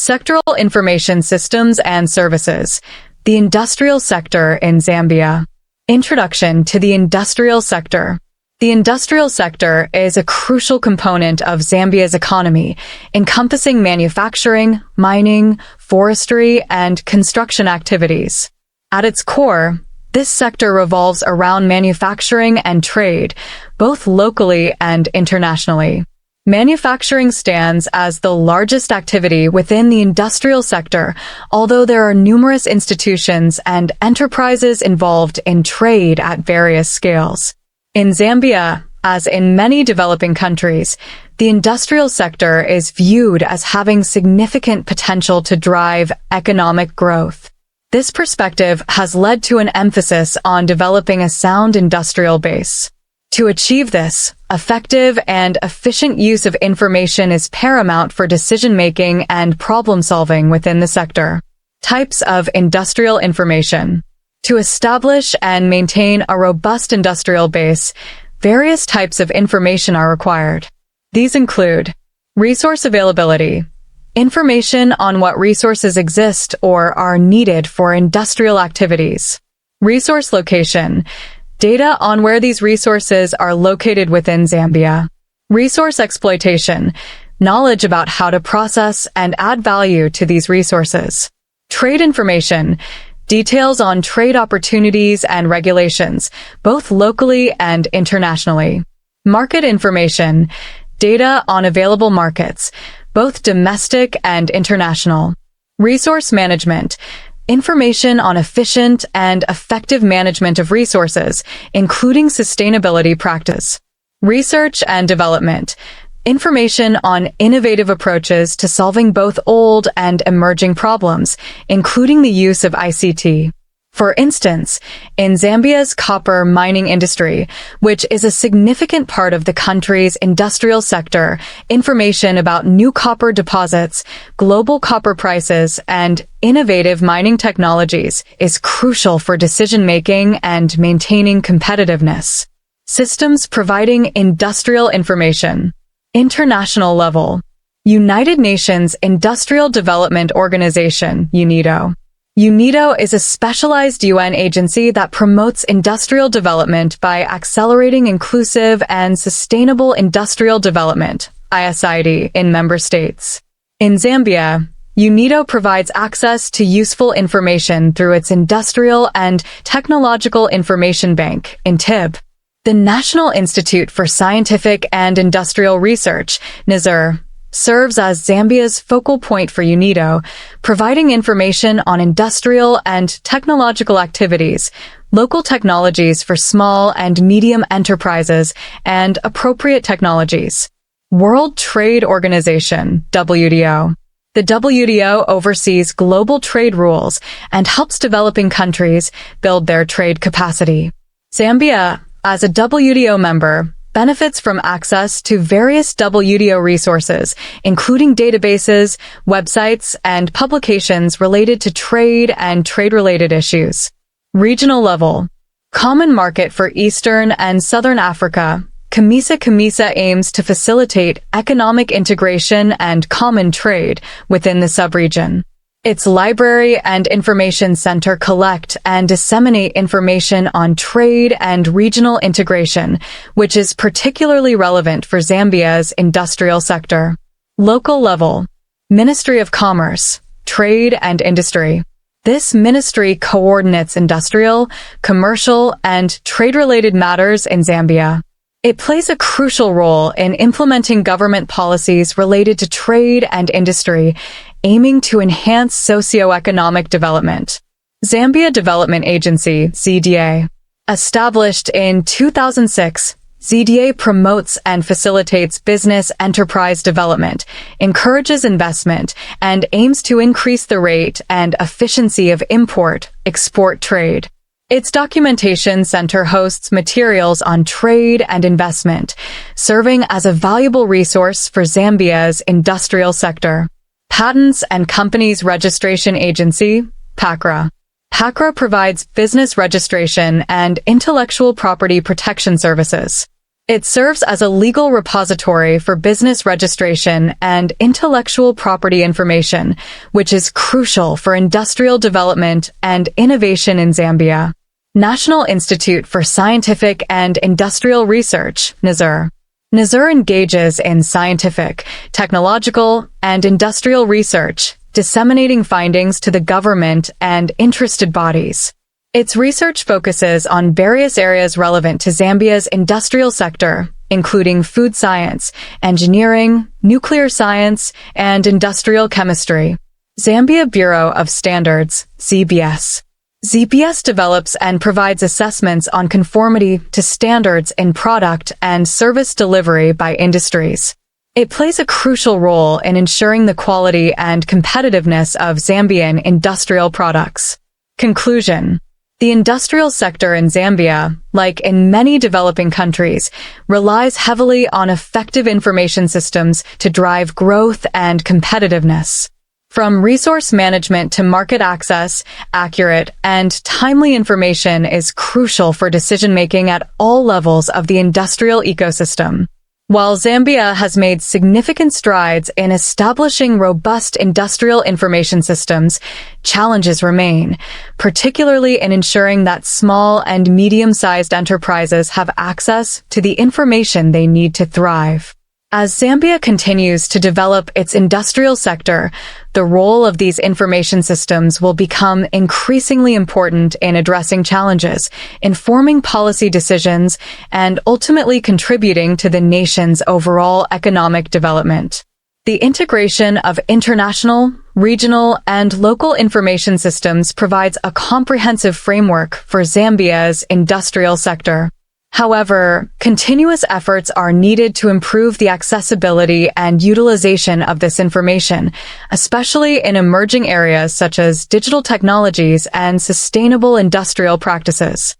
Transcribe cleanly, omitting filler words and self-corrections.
Sectoral Information Systems and Services. The Industrial Sector in Zambia. Introduction to the Industrial Sector. The industrial sector is a crucial component of Zambia's economy, encompassing manufacturing, mining, forestry, and construction activities. At its core, this sector revolves around manufacturing and trade, both locally and internationally. Manufacturing stands as the largest activity within the industrial sector, although there are numerous institutions and enterprises involved in trade at various scales. In Zambia, as in many developing countries, the industrial sector is viewed as having significant potential to drive economic growth. This perspective has led to an emphasis on developing a sound industrial base. To achieve this, effective and efficient use of information is paramount for decision-making and problem-solving within the sector. Types of industrial information. To establish and maintain a robust industrial base, various types of information are required. These include resource availability, information on what resources exist or are needed for industrial activities. Resource location, data on where these resources are located within Zambia. Resource exploitation, knowledge about how to process and add value to these resources. Trade information, details on trade opportunities and regulations, both locally and internationally. Market information, data on available markets, both domestic and international. Resource management, information on efficient and effective management of resources, including sustainability practice. Research and development, information on innovative approaches to solving both old and emerging problems, including the use of ICT. For instance, in Zambia's copper mining industry, which is a significant part of the country's industrial sector, information about new copper deposits, global copper prices, and innovative mining technologies is crucial for decision-making and maintaining competitiveness. Systems providing industrial information. International level. United Nations Industrial Development Organization, UNIDO. UNIDO is a specialized UN agency that promotes industrial development by accelerating inclusive and sustainable industrial development, ISID, in member states. In Zambia, UNIDO provides access to useful information through its Industrial and Technological Information Bank, INTIB. The National Institute for Scientific and Industrial Research, NISR, serves as Zambia's focal point for UNIDO, providing information on industrial and technological activities, local technologies for small and medium enterprises, and appropriate technologies. World Trade Organization, WTO. The WTO oversees global trade rules and helps developing countries build their trade capacity. Zambia, as a WTO member, benefits from access to various WTO resources, including databases, websites, and publications related to trade and trade-related issues. Regional level. Common Market for Eastern and Southern Africa. COMESA aims to facilitate economic integration and common trade within the subregion. Its Library and Information Center collect and disseminate information on trade and regional integration, which is particularly relevant for Zambia's industrial sector. Local level. Ministry of Commerce, Trade and Industry. This ministry coordinates industrial, commercial, and trade-related matters in Zambia. It plays a crucial role in implementing government policies related to trade and industry, aiming to enhance socio-economic development. Zambia Development Agency, ZDA. Established in 2006, ZDA promotes and facilitates business enterprise development, encourages investment, and aims to increase the rate and efficiency of import-export trade. Its documentation center hosts materials on trade and investment, serving as a valuable resource for Zambia's industrial sector. Patents and Companies Registration Agency, PACRA. PACRA provides business registration and intellectual property protection services. It serves as a legal repository for business registration and intellectual property information, which is crucial for industrial development and innovation in Zambia. National Institute for Scientific and Industrial Research, NISR. NISR engages in scientific, technological, and industrial research, disseminating findings to the government and interested bodies. Its research focuses on various areas relevant to Zambia's industrial sector, including food science, engineering, nuclear science, and industrial chemistry. Zambia Bureau of Standards, ZBS. ZBS develops and provides assessments on conformity to standards in product and service delivery by industries. It plays a crucial role in ensuring the quality and competitiveness of Zambian industrial products. Conclusion. The industrial sector in Zambia, like in many developing countries, relies heavily on effective information systems to drive growth and competitiveness. From resource management to market access, accurate and timely information is crucial for decision-making at all levels of the industrial ecosystem. While Zambia has made significant strides in establishing robust industrial information systems, challenges remain, particularly in ensuring that small and medium-sized enterprises have access to the information they need to thrive. As Zambia continues to develop its industrial sector, the role of these information systems will become increasingly important in addressing challenges, informing policy decisions, and ultimately contributing to the nation's overall economic development. The integration of international, regional, and local information systems provides a comprehensive framework for Zambia's industrial sector. However, continuous efforts are needed to improve the accessibility and utilization of this information, especially in emerging areas such as digital technologies and sustainable industrial practices.